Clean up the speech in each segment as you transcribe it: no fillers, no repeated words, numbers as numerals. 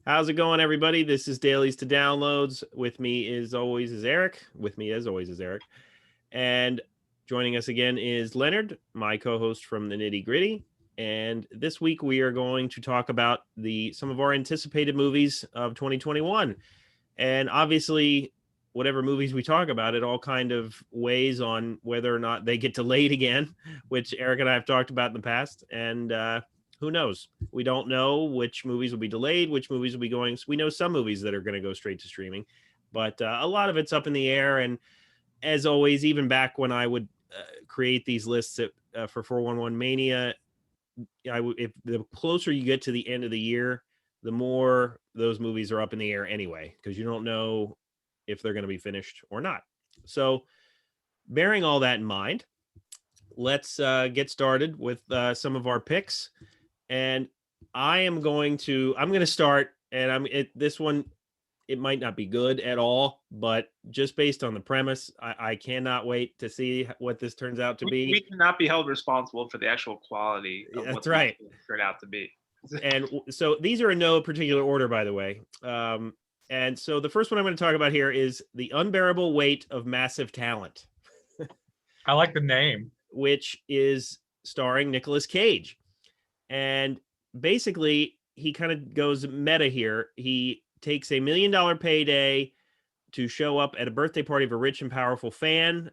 How's it going, everybody? This is Dailies to Downloads. With me is always is Eric. With me as always is Eric. And joining us again is Leonard, my co-host from the Nitty Gritty. And this week we are going to talk about some of our anticipated movies of 2021. And obviously, whatever movies we talk about, it all kind of weighs on whether or not they get delayed again, which Eric and I have talked about in the past. And who knows? We don't know which movies will be delayed, which movies will be going. We know some movies that are going to go straight to streaming, but a lot of it's up in the air. And as always, even back when I would create these lists for 411 Mania, if the closer you get to the end of the year, the more those movies are up in the air anyway, because you don't know if they're going to be finished or not. So, bearing all that in mind, let's get started with some of our picks. And I'm going to start, and this one, it might not be good at all, but just based on the premise, I cannot wait to see what this turns out to be. We cannot be held responsible for the actual quality of That's right. Turned out to be. And so these are in no particular order, by the way. And so the first one I'm going to talk about here is The Unbearable Weight of Massive Talent. I like the name. Which is starring Nicolas Cage. And basically, he kind of goes meta here. He takes $1 million payday to show up at a birthday party of a rich and powerful fan.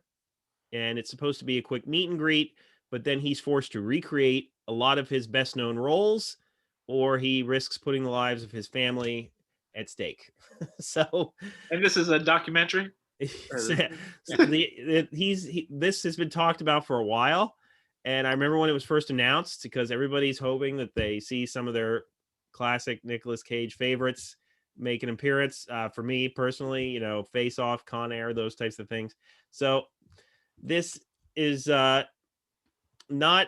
And it's supposed to be a quick meet and greet, but then he's forced to recreate a lot of his best known roles, or he risks putting the lives of his family at stake. And this is a documentary? This has been talked about for a while. And I remember when it was first announced, because everybody's hoping that they see some of their classic Nicolas Cage favorites make an appearance. For me personally, Face Off, Con Air, those types of things. So this is not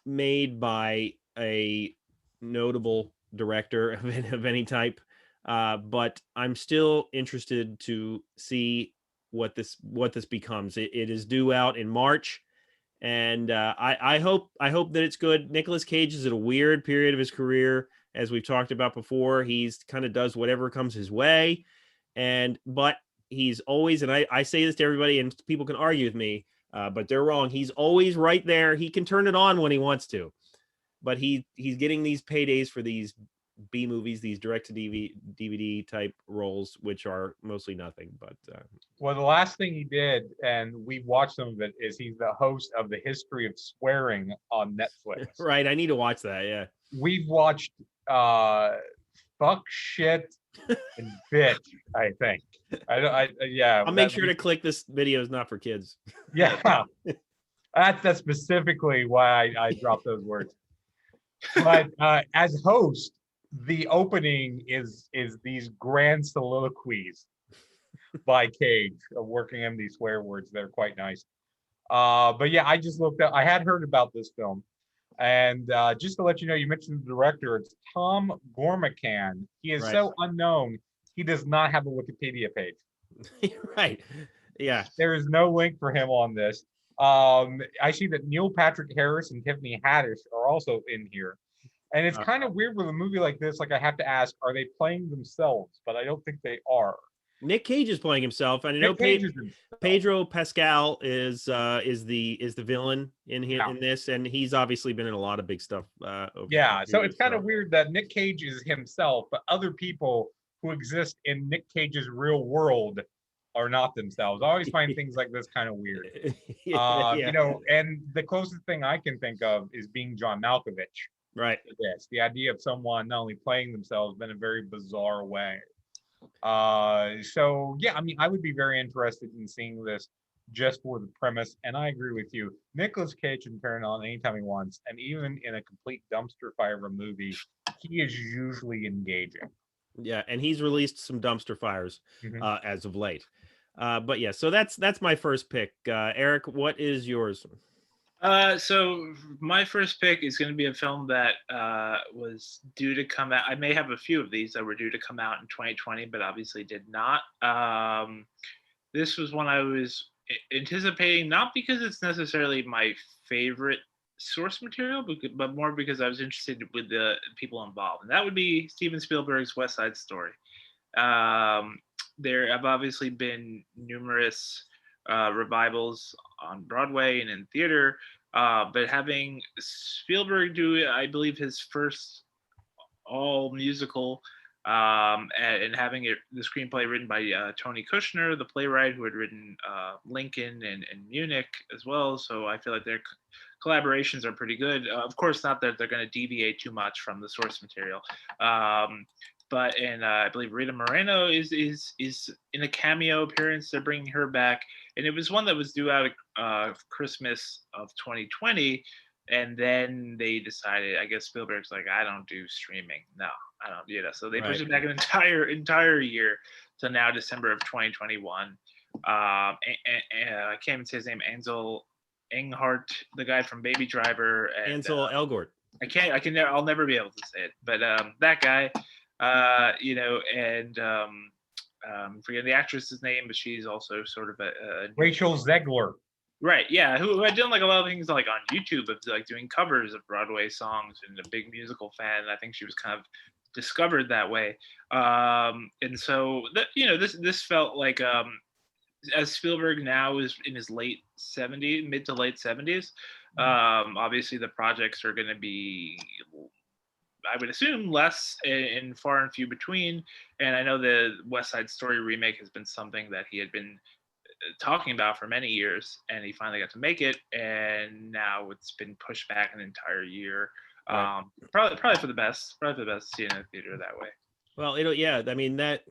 made by a notable director of any type, but I'm still interested to see what this becomes. It is due out in March. And I hope that it's good. Nicolas Cage is at a weird period of his career, as we've talked about before. He's kind of does whatever comes his way, but he's always, and I say this to everybody, and people can argue with me, but they're wrong. He's always right there. He can turn it on when he wants to, but he's getting these paydays for these B movies, these direct to DVD type roles, which are mostly nothing. But well, the last thing he did, and we watched some of it, is he's the host of The History of Swearing on Netflix. Right, I need to watch that. Yeah, we've watched fuck, shit, and bitch. I think. Yeah. I'll make sure to click this video is not for kids. Yeah, that's specifically why I dropped those words. But as host, the opening is these grand soliloquies by Cage, working in these swear words. They're quite nice. But yeah, I just looked up. I had heard about this film, and just to let you know, you mentioned the director. It's Tom Gormican. He is so unknown. He does not have a Wikipedia page. Right. Yeah. There is no link for him on this. I see that Neil Patrick Harris and Tiffany Haddish are also in here. And it's kind of weird with a movie like this. Like, I have to ask, are they playing themselves? But I don't think they are. Nick Cage is playing himself, and I know Pedro Pascal is the villain in here in this, and he's obviously been in a lot of big stuff. So it's kind of weird that Nick Cage is himself, but other people who exist in Nick Cage's real world are not themselves. I always find things like this kind of weird. And the closest thing I can think of is being John Malkovich. Right. Yes, the idea of someone not only playing themselves, but in a very bizarre way. So yeah, I mean, I would be very interested in seeing this just for the premise. And I agree with you. Nicolas Cage can turn on anytime he wants, and even in a complete dumpster fire of a movie, he is usually engaging. Yeah, and he's released some dumpster fires as of late. But yeah, so that's my first pick. Eric, what is yours? So my first pick is going to be a film that was due to come out. I may have a few of these that were due to come out in 2020, but obviously did not. This was one I was anticipating, not because it's necessarily my favorite source material, but more because I was interested with the people involved, and that would be Steven Spielberg's West Side Story. Um, there have obviously been numerous revivals on Broadway and in theater, but having Spielberg do, I believe, his first all musical, and having the screenplay written by Tony Kushner, the playwright who had written Lincoln and Munich as well. So I feel like their collaborations are pretty good. Of course, not that they're going to deviate too much from the source material. But I believe Rita Moreno is in a cameo appearance. They're bringing her back, and it was one that was due out Christmas of 2020. And then they decided, I guess Spielberg's like, I don't do streaming. No, I don't do that. So they pushed it back an entire year to now December of 2021. I can't even say his name, Ansel Enghart, the guy from Baby Driver. And, Ansel Elgort. I'll never be able to say it, but that guy, forgetting the actress's name, but she's also sort of a Rachel Zegler. Right, yeah, who I done like a lot of things like on YouTube of like doing covers of Broadway songs, and a big musical fan. And I think she was kind of discovered that way. And so this felt like as Spielberg now is in his mid to late 70s. Obviously the projects are going to be, I would assume, less and far and few between. And I know the West Side Story remake has been something that he had been talking about for many years, and he finally got to make it, and now it's been pushed back an entire year. Right. Probably for the best. Probably for the best to see it in the theater that way. Well, I mean, that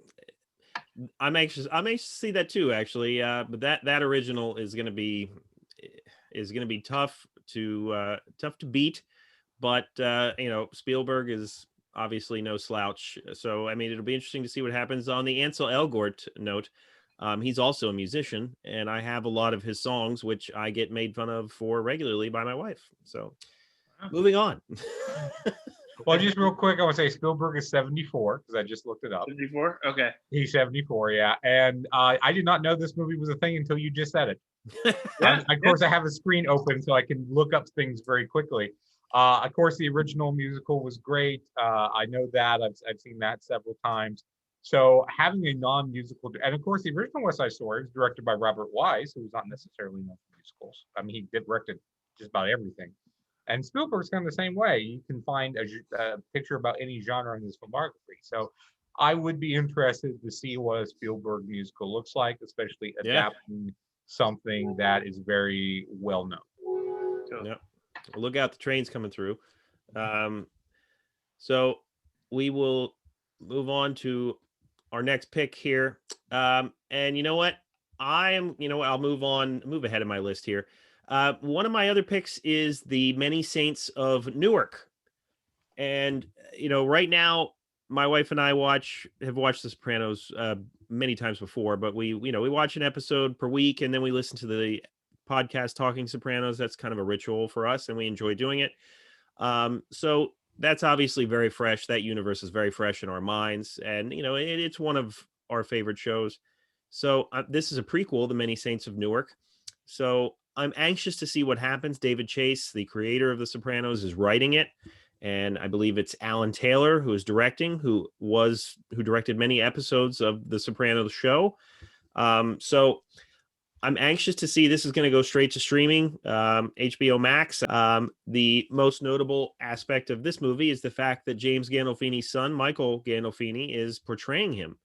I'm anxious to see that too, actually. But that original is going to be tough to beat. But Spielberg is obviously no slouch. So I mean, it'll be interesting to see what happens. On the Ansel Elgort note, he's also a musician, and I have a lot of his songs, which I get made fun of for regularly by my wife. So moving on. Well, just real quick, I want to say Spielberg is 74 because I just looked it up. 74? Okay. He's 74, yeah. And I did not know this movie was a thing until you just said it. Of course, I have a screen open so I can look up things very quickly. Of course, the original musical was great. I know that. I've seen that several times. So having a non-musical, and of course, the original West Side Story was directed by Robert Wise, who was not necessarily known for musicals. I mean, he directed just about everything. And Spielberg's kind of the same way. You can find a picture about any genre in his filmography. So I would be interested to see what a Spielberg musical looks like, especially adapting something that is very well known. Yep. Well, look out, the train's coming through. So we will move on to our next pick here. And you know what? I'll move ahead of my list here. One of my other picks is the Many Saints of Newark. And, right now, my wife and I have watched The Sopranos many times before, but we watch an episode per week, and then we listen to the podcast Talking Sopranos. That's kind of a ritual for us, and we enjoy doing it. So that's obviously very fresh. That universe is very fresh in our minds, and it's one of our favorite shows. So this is a prequel, The Many Saints of Newark. So I'm anxious to see what happens. David Chase, the creator of The Sopranos, is writing it, and I believe it's Alan Taylor who is directing, who directed many episodes of The Sopranos show. So I'm anxious to see. This is going to go straight to streaming, HBO Max. The most notable aspect of this movie is the fact that James Gandolfini's son, Michael Gandolfini, is portraying him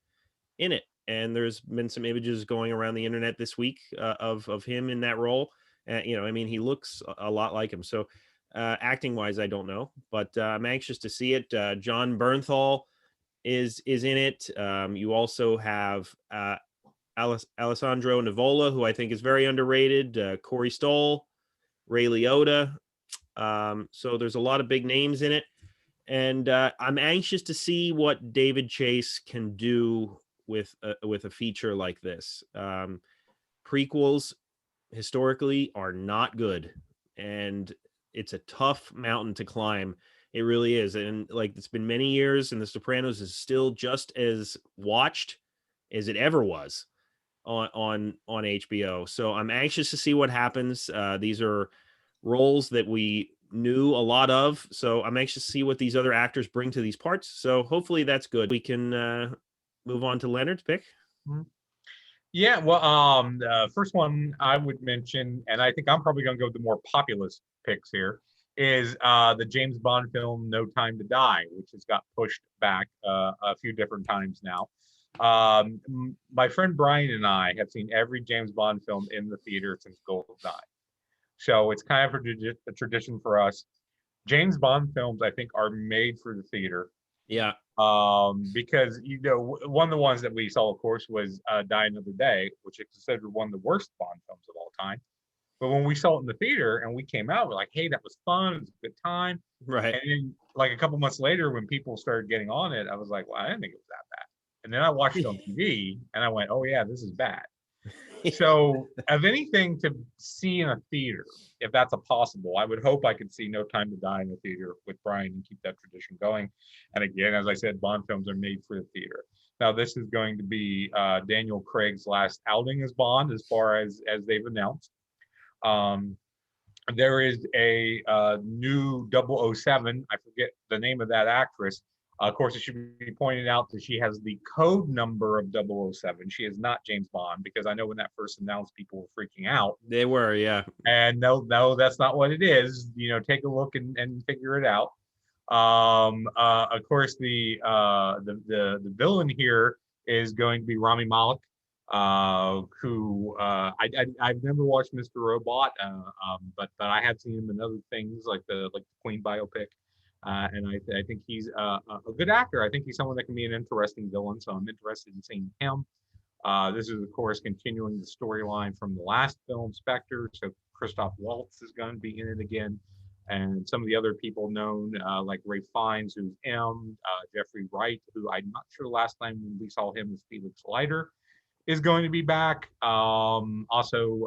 in it. And there's been some images going around the internet this week of him in that role. He looks a lot like him. So acting wise, I don't know, but I'm anxious to see it. John Bernthal is in it. You also have Alessandro Nivola, who I think is very underrated. Corey Stoll, Ray Liotta. So there's a lot of big names in it. And I'm anxious to see what David Chase can do with a feature like this. Prequels historically are not good, and it's a tough mountain to climb. It really is. And it's been many years, and The Sopranos is still just as watched as it ever was on HBO. So I'm anxious to see what happens. These are roles that we knew a lot of. So I'm anxious to see what these other actors bring to these parts. So hopefully that's good. We can move on to Leonard's pick. Yeah, well, the first one I would mention, and I think I'm probably going to go with the more populist picks here, is the James Bond film No Time to Die, which has got pushed back a few different times now. My friend Brian and I have seen every James Bond film in the theater since Goldeneye. So it's kind of a tradition for us. James Bond films, I think, are made for the theater. Yeah. Because one of the ones that we saw, of course, was Die Another Day, which is considered one of the worst Bond films of all time. But when we saw it in the theater and we came out, we're like, hey, that was fun. It was a good time. Right. And then, like a couple months later, when people started getting on it, I was like, well, I didn't think it was that bad. And then I watched it on TV and I went, oh, yeah, this is bad. So, of anything to see in a theater, if that's a possible, I would hope I could see No Time to Die in the theater with Brian and keep that tradition going. And again, as I said, Bond films are made for the theater. Now, this is going to be Daniel Craig's last outing as Bond, as far as they've announced. There is a new 007. I forget the name of that actress. Of course, it should be pointed out that she has the code number of 007. She is not James Bond, because I know when that first announced, people were freaking out. They were, yeah. And no, that's not what it is. Take a look and figure it out. Of course, the villain here is going to be Rami Malek, who I've never watched Mr. Robot, but I have seen him in other things like the Queen biopic. And I think he's a good actor. I think he's someone that can be an interesting villain, so I'm interested in seeing him. This is, of course, continuing the storyline from the last film, Spectre. So Christoph Waltz is going to be in it again, and some of the other people known, like Ray Fiennes, who's M, Jeffrey Wright, who I'm not sure last time we saw him as Felix Leiter, is going to be back. Also,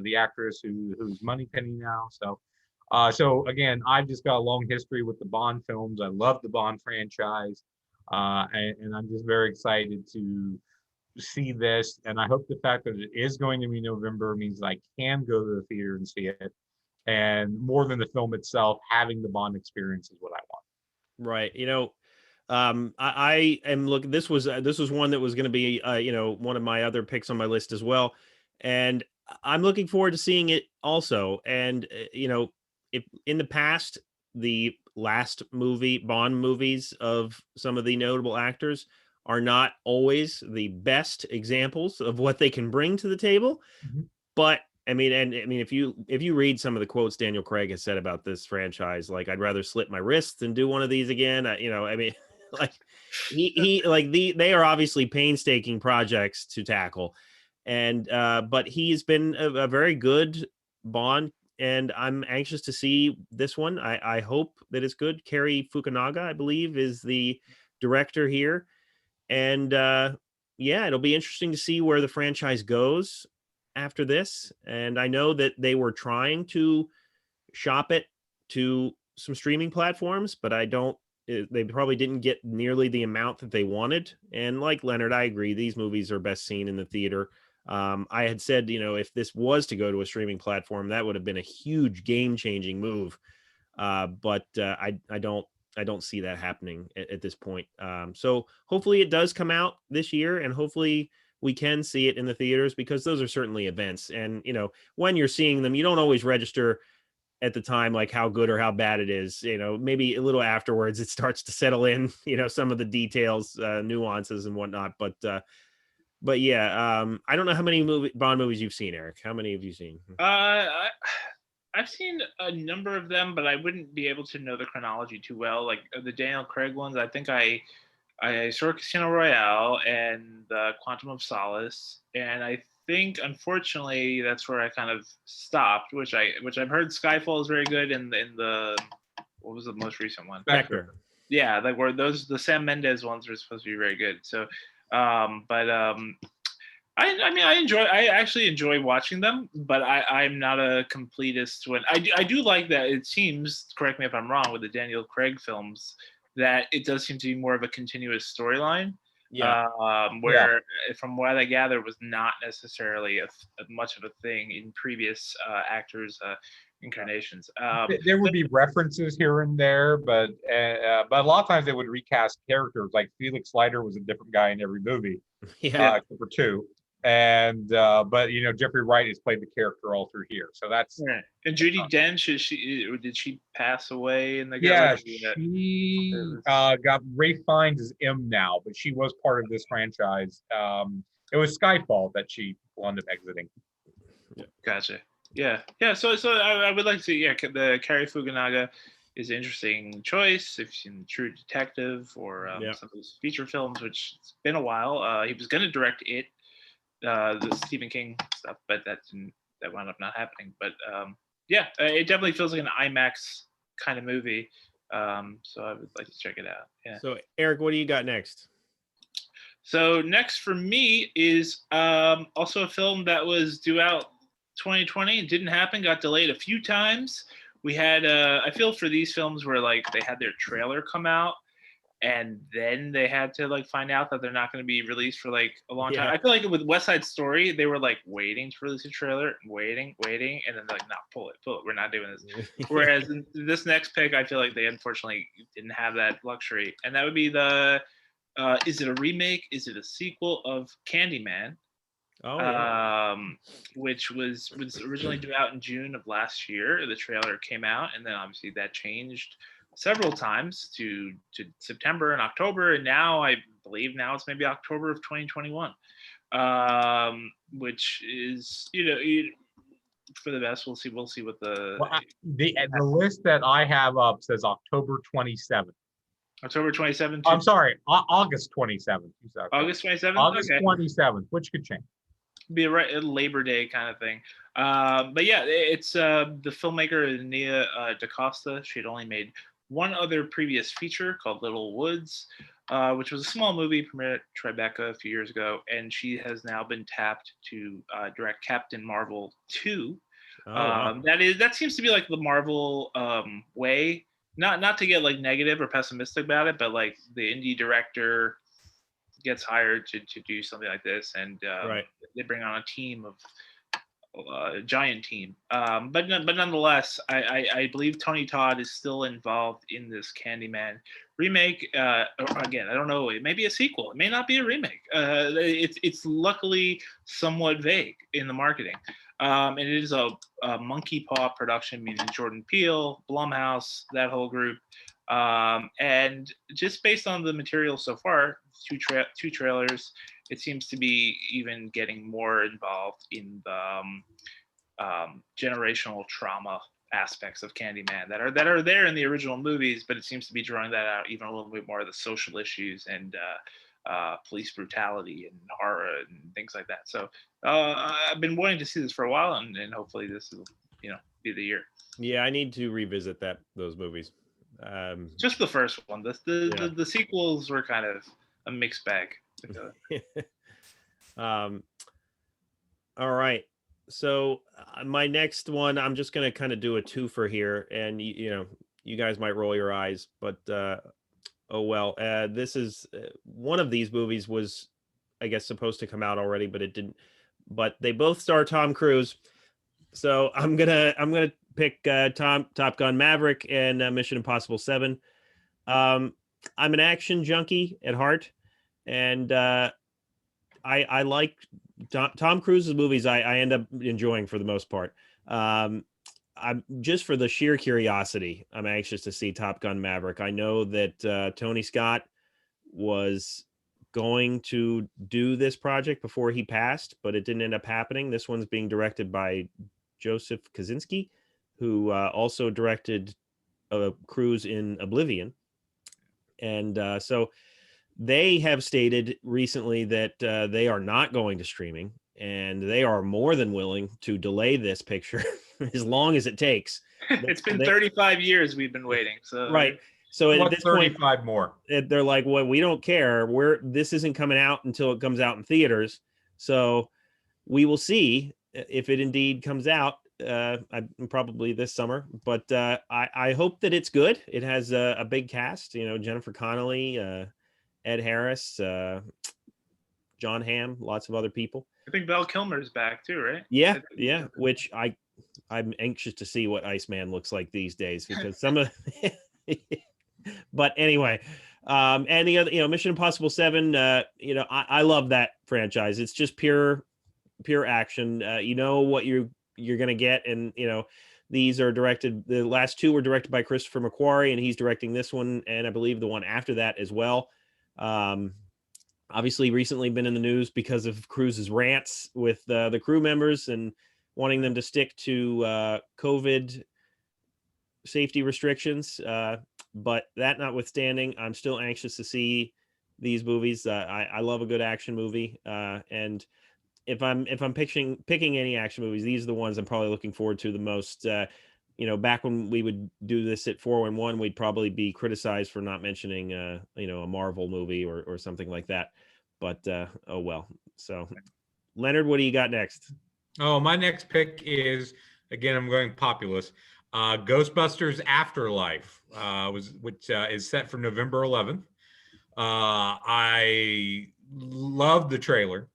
the actress who's Moneypenny now. So again, I've just got a long history with the Bond films. I love the Bond franchise, and I'm just very excited to see this. And I hope the fact that it is going to be November means that I can go to the theater and see it. And more than the film itself, having the Bond experience is what I want. Right. I am looking. This was one that was going to be one of my other picks on my list as well, and I'm looking forward to seeing it also. And if in the past, the last Bond movies of some of the notable actors are not always the best examples of what they can bring to the table. Mm-hmm. But I mean, if you read some of the quotes Daniel Craig has said about this franchise, like, I'd rather slit my wrist than do one of these again. Like they are obviously painstaking projects to tackle. And but he's been a very good Bond, and I'm anxious to see this one. I hope that it's good. Cary Fukunaga, I believe, is the director here. And it'll be interesting to see where the franchise goes after this. And I know that they were trying to shop it to some streaming platforms, but they probably didn't get nearly the amount that they wanted. And like Leonard, I agree, these movies are best seen in the theater. I had said, if this was to go to a streaming platform, that would have been a huge game-changing move. But I don't see that happening at this point. So hopefully it does come out this year, and hopefully we can see it in the theaters, because those are certainly events. And, when you're seeing them, you don't always register at the time, like how good or how bad it is. Maybe a little afterwards, it starts to settle in, some of the details, nuances and whatnot. But yeah, I don't know how many Bond movies you've seen, Erik. How many have you seen? I've seen a number of them, but I wouldn't be able to know the chronology too well. Like the Daniel Craig ones, I think I saw Casino Royale and Quantum of Solace, and I think, unfortunately, that's where I kind of stopped. Which I've heard Skyfall is very good, and the what was the most recent one? Spectre. Yeah, like where the Sam Mendes ones are supposed to be very good. So, I actually enjoy watching them, but I'm not a completist. When I do like that, it seems, correct me if I'm wrong, with the Daniel Craig films, that it does seem to be more of a continuous storyline. Yeah. Where, from what I gather, was not necessarily much of a thing in previous actors' incarnations. There would be references here and there, but a lot of times they would recast characters. Like Felix Leiter was a different guy in every movie, Yeah. except for two. And but Jeffrey Wright has played the character all through here, so that's right. And Judi Dench, did she pass away in the she got Ray Fiennes as M now, but she was part of this franchise. It was Skyfall that she wound up exiting. Gotcha. Yeah. So I would like to see. Yeah, the Cary Fukunaga is an interesting choice. If you've seen True Detective or some of those feature films, which it's been a while. He was going to direct it. The Stephen King stuff, but that wound up not happening. But it definitely feels like an IMAX kind of movie. So I would like to check it out. Yeah. So Eric, what do you got next? So next for me is also a film that was due out 2020. It didn't happen. Got delayed a few times. We had I feel for these films where like they had their trailer come out, and then they had to like find out that they're not going to be released for like a long time. I feel like with West Side Story, they were like waiting to release a trailer, waiting, and then like, pull it. We're not doing this. Whereas in this next pick, I feel like they unfortunately didn't have that luxury, and that would be the is it a remake? Is it a sequel of Candyman? Which was originally due out in June of last year. The trailer came out, and then obviously that changed several times to September and October, and now I believe it's maybe October of 2021, which is for the best. We'll see what the list that I have up says October 27th. October 27th. I'm sorry, August 27th. August 27th. August 27th, which could change. Be a Labor Day kind of thing. But yeah, it's the filmmaker Nia DaCosta. She had only made one other previous feature called Little Woods, which was a small movie premiered at Tribeca a few years ago, and she has now been tapped to direct Captain Marvel 2. Wow. That seems to be like the Marvel way. Not to get like negative or pessimistic about it, but like the indie director gets hired to do something like this, and they bring on a team of a giant team. But nonetheless, I believe Tony Todd is still involved in this Candyman remake. Again, I don't know. It may be a sequel. It may not be a remake. It's luckily somewhat vague in the marketing. And it is a Monkey Paw production, meaning Jordan Peele, Blumhouse, that whole group. And just based on the material so far, two trailers, it seems to be even getting more involved in the generational trauma aspects of Candyman that are there in the original movies, but it seems to be drawing that out even a little bit more of the social issues and police brutality and horror and things like that. So I've been wanting to see this for a while, and hopefully this will be the year. Yeah, I need to revisit those movies. Just the first one. The sequels were kind of a mixed bag. All right. So my next one, I'm just going to kind of do a twofer here, and you guys might roll your eyes, but oh well. This is one of these movies was, I guess, supposed to come out already, but it didn't. But they both star Tom Cruise, so I'm gonna pick Top Gun Maverick and Mission Impossible 7. I'm an action junkie at heart, and I like Tom Cruise's movies. I end up enjoying for the most part. I'm just for the sheer curiosity. I'm anxious to see Top Gun Maverick. I know that Tony Scott was going to do this project before he passed, but it didn't end up happening. This one's being directed by Joseph Kosinski, who also directed Cruise in Oblivion. And so they have stated recently that they are not going to streaming, and they are more than willing to delay this picture as long as it takes. It's been 35 years we've been waiting. So right. So at this 35 point, more. They're like, well, we don't care. This isn't coming out until it comes out in theaters. So we will see if it indeed comes out. Probably this summer, but I hope that it's good. It has a big cast, Jennifer Connelly, Ed Harris, John Hamm, lots of other people. I think Val Kilmer's back too, right? Yeah. Which I'm anxious to see what Iceman looks like these days, because some of but anyway, and the other, Mission Impossible 7, I love that franchise. It's just pure action. You know what you're gonna get, and these are directed. The last two were directed by Christopher McQuarrie, and he's directing this one, and I believe the one after that as well. Obviously, recently been in the news because of Cruise's rants with the crew members and wanting them to stick to COVID safety restrictions. But that notwithstanding, I'm still anxious to see these movies. I love a good action movie, and if I'm picking any action movies, these are the ones I'm probably looking forward to the most. Back when we would do this at 411, we'd probably be criticized for not mentioning a Marvel movie or something like that. But oh well. So, Leonard, what do you got next? Oh, my next pick is, again, I'm going populist. Ghostbusters Afterlife, which is set for November 11th. I love the trailer.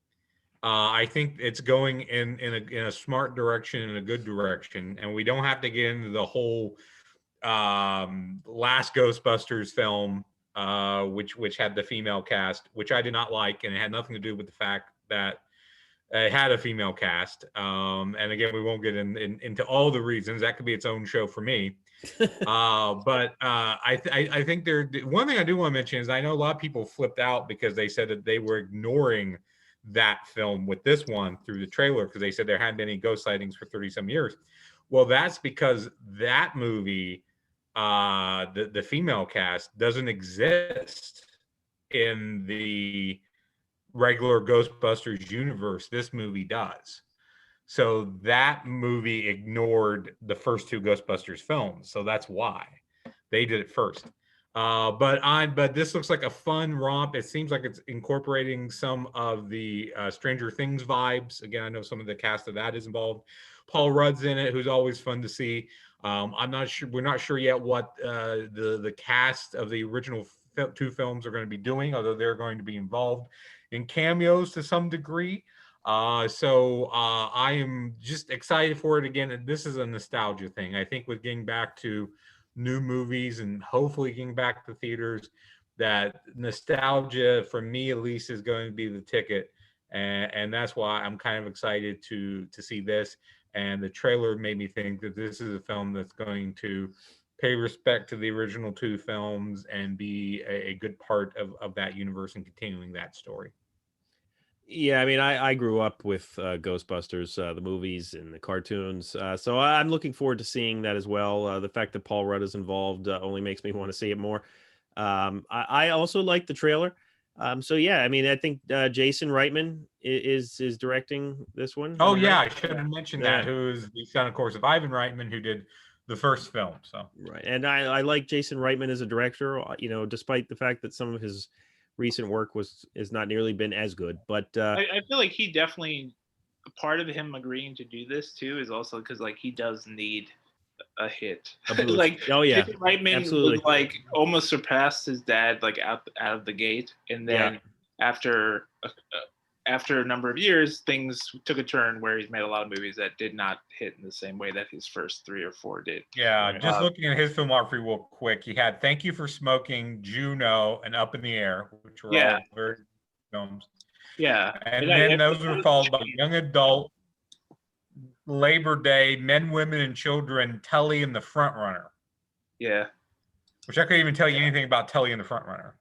I think it's going in a smart direction, in a good direction, and we don't have to get into the whole last Ghostbusters film, which had the female cast, which I did not like, and it had nothing to do with the fact that it had a female cast. And again, we won't get into all the reasons. That could be its own show for me. But I think one thing I do want to mention is I know a lot of people flipped out because they said that they were ignoring that film with this one through the trailer because they said there hadn't been any ghost sightings for 30 some years. Well, that's because that movie, the female cast doesn't exist in the regular Ghostbusters universe. This movie does. So that movie ignored the first two Ghostbusters films. So that's why they did it first. But this looks like a fun romp. It seems like it's incorporating some of the Stranger Things vibes. Again, I know some of the cast of that is involved. Paul Rudd's in it, who's always fun to see. I'm not sure. We're not sure yet what the cast of the original two films are going to be doing, although they're going to be involved in cameos to some degree. So I am just excited for it again. And this is a nostalgia thing. I think with getting back to new movies and hopefully getting back to theaters, that nostalgia for me at least is going to be the ticket. And that's why I'm kind of excited to see this. And the trailer made me think that this is a film that's going to pay respect to the original two films and be a good part of that universe and continuing that story. Yeah, I mean, I grew up with Ghostbusters, the movies and the cartoons, so I'm looking forward to seeing that as well. The fact that Paul Rudd is involved only makes me want to see it more. I also like the trailer. So yeah, I mean, I think Jason Reitman is directing this one. Oh yeah, right? I should have mentioned that. Who is the son, of course, of Ivan Reitman, who did the first film. So right, and I like Jason Reitman as a director. Despite the fact that some of his recent work has not nearly been as good, but I feel like he definitely, part of him agreeing to do this too is also because like he does need a hit. Like, oh yeah, Reitman absolutely. Was like almost surpassed his dad like out of the gate, and then after a number of years, things took a turn where he's made a lot of movies that did not hit in the same way that his first 3 or 4 did. Yeah, just looking at his filmography real quick, he had Thank You for Smoking, Juno, and Up in the Air, which were all very good films. Yeah. And then those were followed by Young Adult, Labor Day, Men, Women, and Children, Tully, and The Front Runner. Yeah. Which I couldn't even tell you anything about Tully and The Front Runner.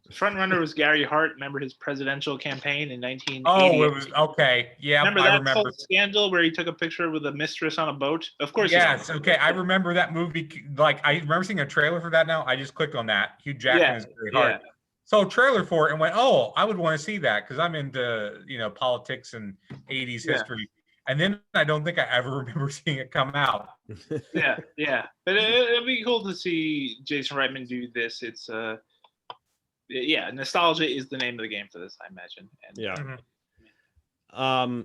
The front runner was Gary Hart. Remember his presidential campaign in 1980? Oh, it was okay. Yeah, I remember whole scandal where he took a picture with a mistress on a boat. Of course. Yes. Okay. I remember that movie. Like I remember seeing a trailer for that. Now I just clicked on that. Hugh Jackman is Gary Hart. So trailer for it and went, oh, I would want to see that because I'm into politics and 80s history. And then I don't think I ever remember seeing it come out. Yeah. But it'd be cool to see Jason Reitman do this. It's nostalgia is the name of the game for this, I imagine. And,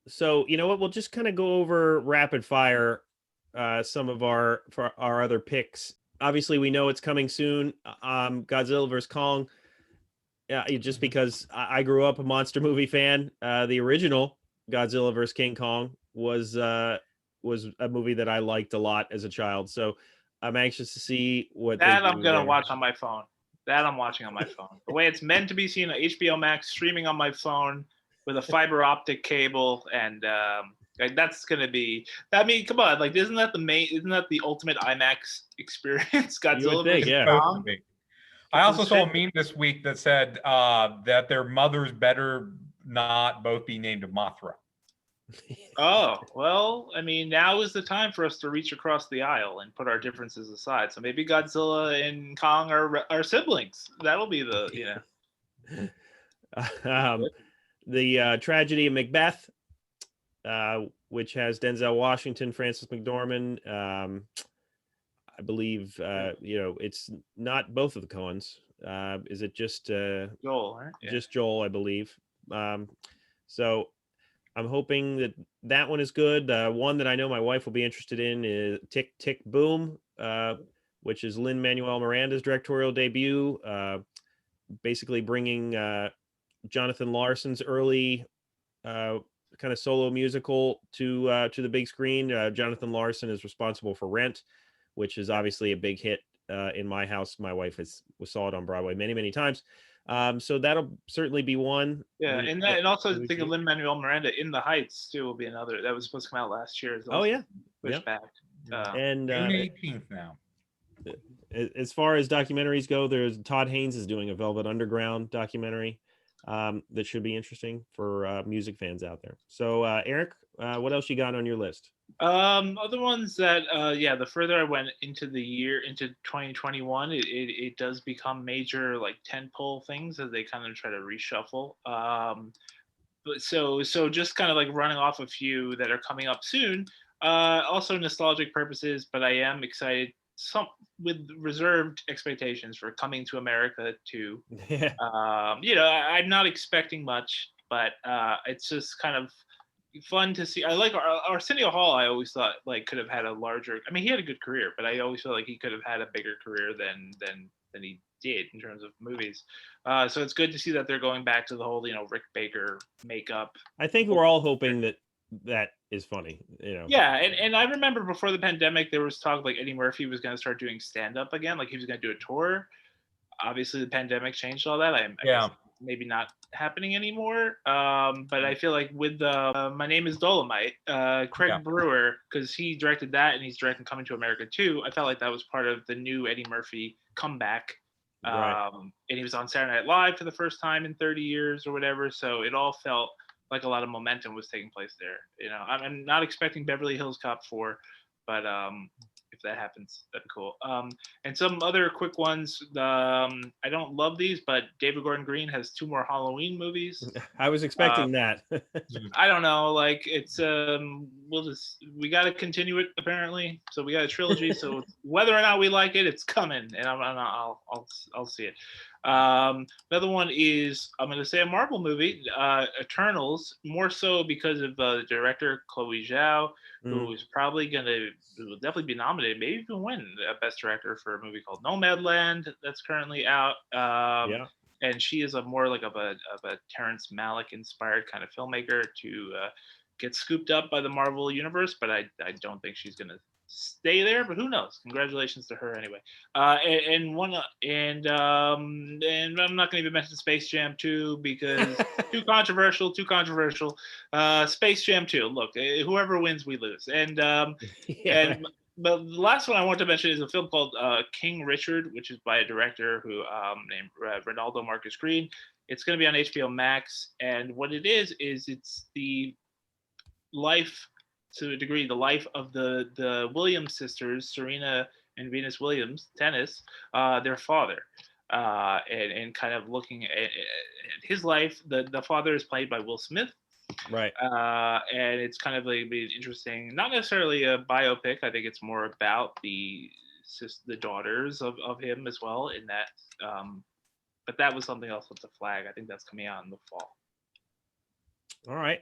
so you know what? We'll just kind of go over rapid fire some of our other picks. Obviously, we know it's coming soon. Godzilla vs. Kong. Just because I grew up a monster movie fan. The original Godzilla vs. King Kong was a movie that I liked a lot as a child. So I'm anxious to see what That they I'm do gonna there. watch on my phone. That I'm watching on my phone. The way it's meant to be seen on HBO Max, streaming on my phone with a fiber optic cable, and like that's gonna be. I mean, come on, like isn't that the ultimate IMAX experience? You would Godzilla think, vs. yeah. Kong. I also saw a meme this week that said that their mothers better not both be named Mothra. Oh, well, I mean, now is the time for us to reach across the aisle and put our differences aside. So maybe Godzilla and Kong are siblings. That'll be the, The tragedy of Macbeth, which has Denzel Washington, Frances McDormand. I believe, it's not both of the Coens. Is it just Joel, right? Yeah. just Joel, I believe. So I'm hoping that one is good. One that I know my wife will be interested in is Tick, Tick, Boom, which is Lin-Manuel Miranda's directorial debut, basically bringing Jonathan Larson's early kind of solo musical to the big screen. Jonathan Larson is responsible for Rent, which is obviously a big hit in my house. My wife saw it on Broadway many, many times. So that'll certainly be one. Yeah, and also the thing of Lin-Manuel Miranda, In the Heights too will be another that was supposed to come out last year. Oh yeah, pushed back. And June 18th now. As far as documentaries go, there's Todd Haynes is doing a Velvet Underground documentary that should be interesting for music fans out there. So Eric, what else you got on your list? Other ones that the further I went into the year into 2021, it does become major like tentpole things as they kind of try to reshuffle. But so just kind of like running off a few that are coming up soon. Also nostalgic purposes, but I am excited with reserved expectations for Coming to America too. I'm not expecting much, but it's just kind of fun to see. I like Arsenio Hall. I always thought like could have had a larger. I mean, he had a good career, but I always felt like he could have had a bigger career than he did in terms of movies. So it's good to see that they're going back to the whole Rick Baker makeup. I think we're all hoping that is funny. Yeah, and I remember before the pandemic there was talk like Eddie Murphy was going to start doing stand up again, like he was going to do a tour. Obviously, the pandemic changed all that. I guess maybe not happening anymore. But I feel like with My Name is Dolomite, Craig Brewer, because he directed that and he's directing Coming to America too. I felt like that was part of the new Eddie Murphy comeback. Right. And he was on Saturday Night Live for the first time in 30 years or whatever. So it all felt like a lot of momentum was taking place there. I'm not expecting Beverly Hills Cop 4, but if that happens, that'd be cool. And some other quick ones. I don't love these, but David Gordon Green has 2 more Halloween movies. I was expecting that. I don't know. Like it's we got to continue it apparently. So we got a trilogy. So whether or not we like it, it's coming, and I'll see it. Another one is I'm going to say a Marvel movie, Eternals, more so because of the director Chloe Zhao, who is probably will definitely be nominated, maybe even win Best Director for a movie called Nomadland that's currently out. And she is a more like of a Terrence Malick inspired kind of filmmaker to get scooped up by the Marvel universe, but I don't think she's going to stay there, but who knows? Congratulations to her anyway. And I'm not going to even mention Space Jam 2 because too controversial. Space Jam 2. Look, whoever wins, we lose. But the last one I want to mention is a film called King Richard, which is by a director who named Ronaldo Marcus Green. It's going to be on HBO Max, and what it is it's the life. To a degree, the life of the Williams sisters, Serena and Venus Williams, tennis, their father, and kind of looking at his life. The father is played by Will Smith, right? And it's kind of like interesting. Not necessarily a biopic. I think it's more about the daughters of him as well. In that, but that was something else with the flag. I think that's coming out in the fall. All right.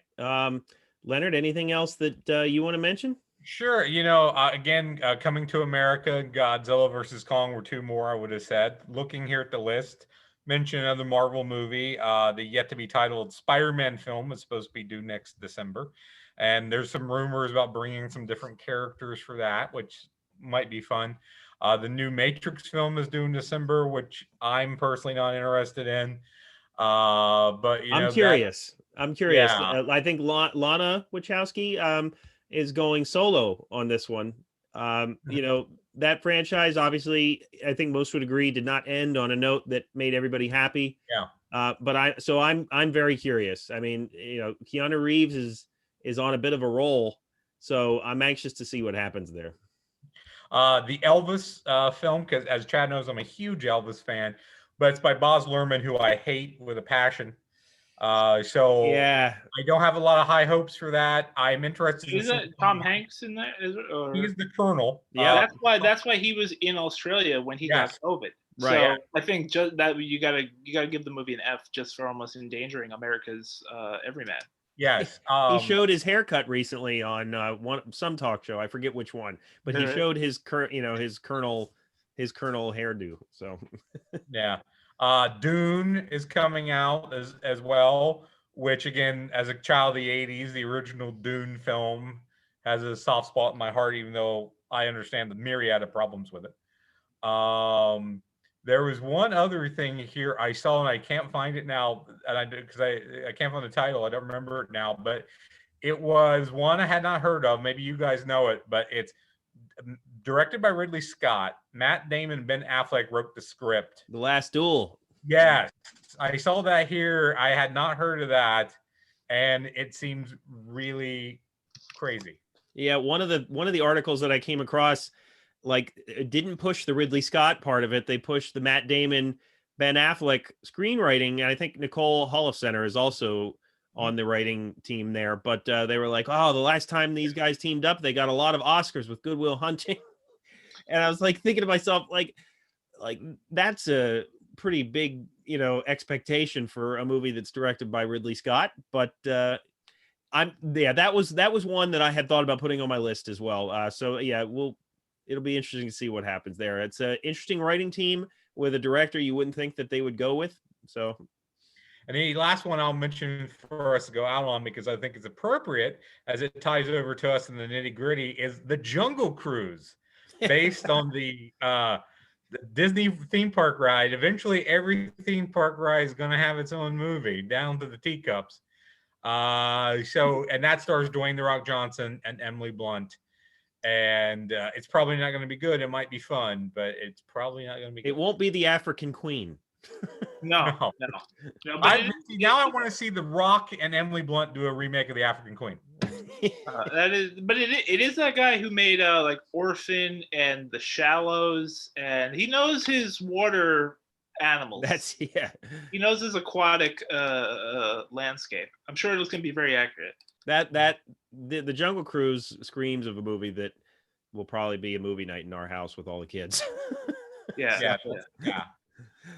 Leonard, anything else that you want to mention? Sure. Again, Coming to America, Godzilla versus Kong were 2 more I would have said. Looking here at the list, mention another Marvel movie. The yet to be titled Spider-Man film is supposed to be due next December, and there's some rumors about bringing some different characters for that, which might be fun. The new Matrix film is due in December, which I'm personally not interested in. But you I'm know that, curious. I'm curious. yeah, I think Lana Wachowski is going solo on this one. That franchise, obviously, I think most would agree, did not end on a note that made everybody happy. yeah. I'm very curious. I mean, Keanu Reeves is on a bit of a roll, so I'm anxious to see what happens there. The Elvis film, because as Chad knows, I'm a huge Elvis fan, but it's by Baz Luhrmann, who I hate with a passion. So Yeah, I don't have a lot of high hopes for that. I'm interested in Is it Tom Hanks in that? Is it, or He's the Colonel. Yeah. that's why he was in Australia when he got Yes. COVID. Right. So I think just that you gotta give the movie an F just for almost endangering America's everyman. Yes. He showed his haircut recently on some talk show. I forget which one, but he showed his his colonel hairdo. So yeah. Dune is coming out as well, which again, as a child of the 80s, the original Dune film has a soft spot in my heart, even though I understand the myriad of problems with it. There was one other thing here I saw, and I can't find it now, and because I can't find the title. I don't remember it now, but it was one I had not heard of. Maybe you guys know it, but it's directed by Ridley Scott. Matt Damon and Ben Affleck wrote the script. The Last Duel. Yes, I saw that here. I had not heard of that, and it seems really crazy. Yeah, one of the articles that I came across, like, it didn't push the Ridley Scott part of it. They pushed the Matt Damon, Ben Affleck screenwriting, and I think Nicole Holofcener is also on the writing team there. But they were like, "Oh, the last time these guys teamed up, they got a lot of Oscars with Good Will Hunting." And I was like thinking to myself, like that's a pretty big, expectation for a movie that's directed by Ridley Scott. But that was one that I had thought about putting on my list as well. So yeah, it'll be interesting to see what happens there. It's an interesting writing team with a director you wouldn't think that they would go with. So, and the last one I'll mention for us to go out on, because I think it's appropriate as it ties over to us in the nitty gritty, is the Jungle Cruise, based on the Disney theme park ride. Eventually, every theme park ride is going to have its own movie, down to the teacups. And that stars Dwayne "The Rock" Johnson and Emily Blunt. And it's probably not going to be good. It might be fun, but it's probably not going to be good. It won't be the African Queen. No. Now I want to see The Rock and Emily Blunt do a remake of The African Queen. It is that guy who made like Orphan and The Shallows, and he knows his water animals. He knows his aquatic landscape. I'm sure it was going to be very accurate. The Jungle Cruise screams of a movie that will probably be a movie night in our house with all the kids. Yeah.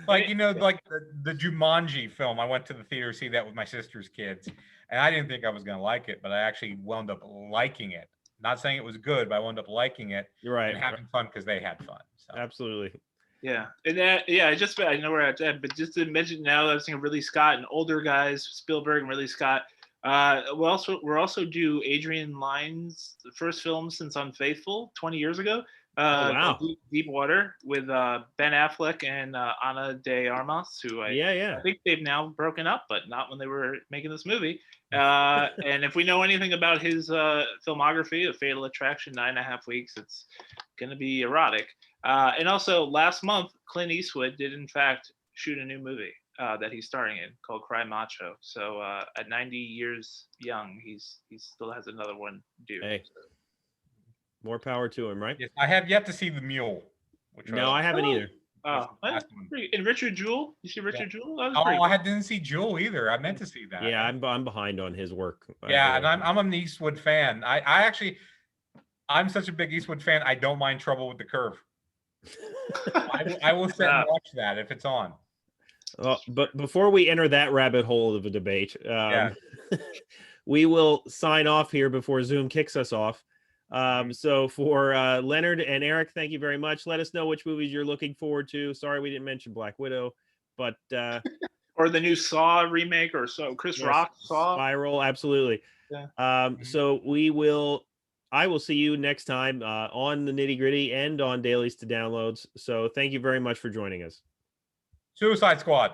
Like, like the Jumanji film. I went to the theater to see that with my sister's kids, and I didn't think I was going to like it, but I actually wound up liking it. Not saying it was good, but I wound up liking it. You're right. And having fun because they had fun. So. Absolutely. Yeah, and I know where it's at, but just to mention now that I was thinking Ridley Scott and older guys, Spielberg and Ridley Scott. We're also due Adrian Lyne's first film since Unfaithful 20 years ago. Wow. Deep Water with Ben Affleck and Ana de Armas, who I think they've now broken up, but not when they were making this movie. And if we know anything about his filmography, A Fatal Attraction, 9.5 Weeks, it's going to be erotic. And also last month, Clint Eastwood did in fact shoot a new movie that he's starring in called Cry Macho. So at 90 years young, he still has another one due. Hey. More power to him, right? Yes, I have yet to see The Mule. I haven't either. Oh, and Richard Jewell. You see Richard Jewell? I didn't see Jewell either. I meant to see that. Yeah, I'm behind on his work. Yeah, and I'm an Eastwood fan. I'm such a big Eastwood fan. I don't mind Trouble with the Curve. I will sit and watch that if it's on. But before we enter that rabbit hole of a debate, we will sign off here before Zoom kicks us off. So for Leonard and Erik, thank you very much. Let us know which movies you're looking forward to. Sorry we didn't mention Black Widow, but Or the new Saw remake, or so Chris Rock Saw. Spiral, absolutely. Yeah. So I will see you next time on the Nitty Gritty and on Dailies to Downloads. So thank you very much for joining us. Suicide Squad.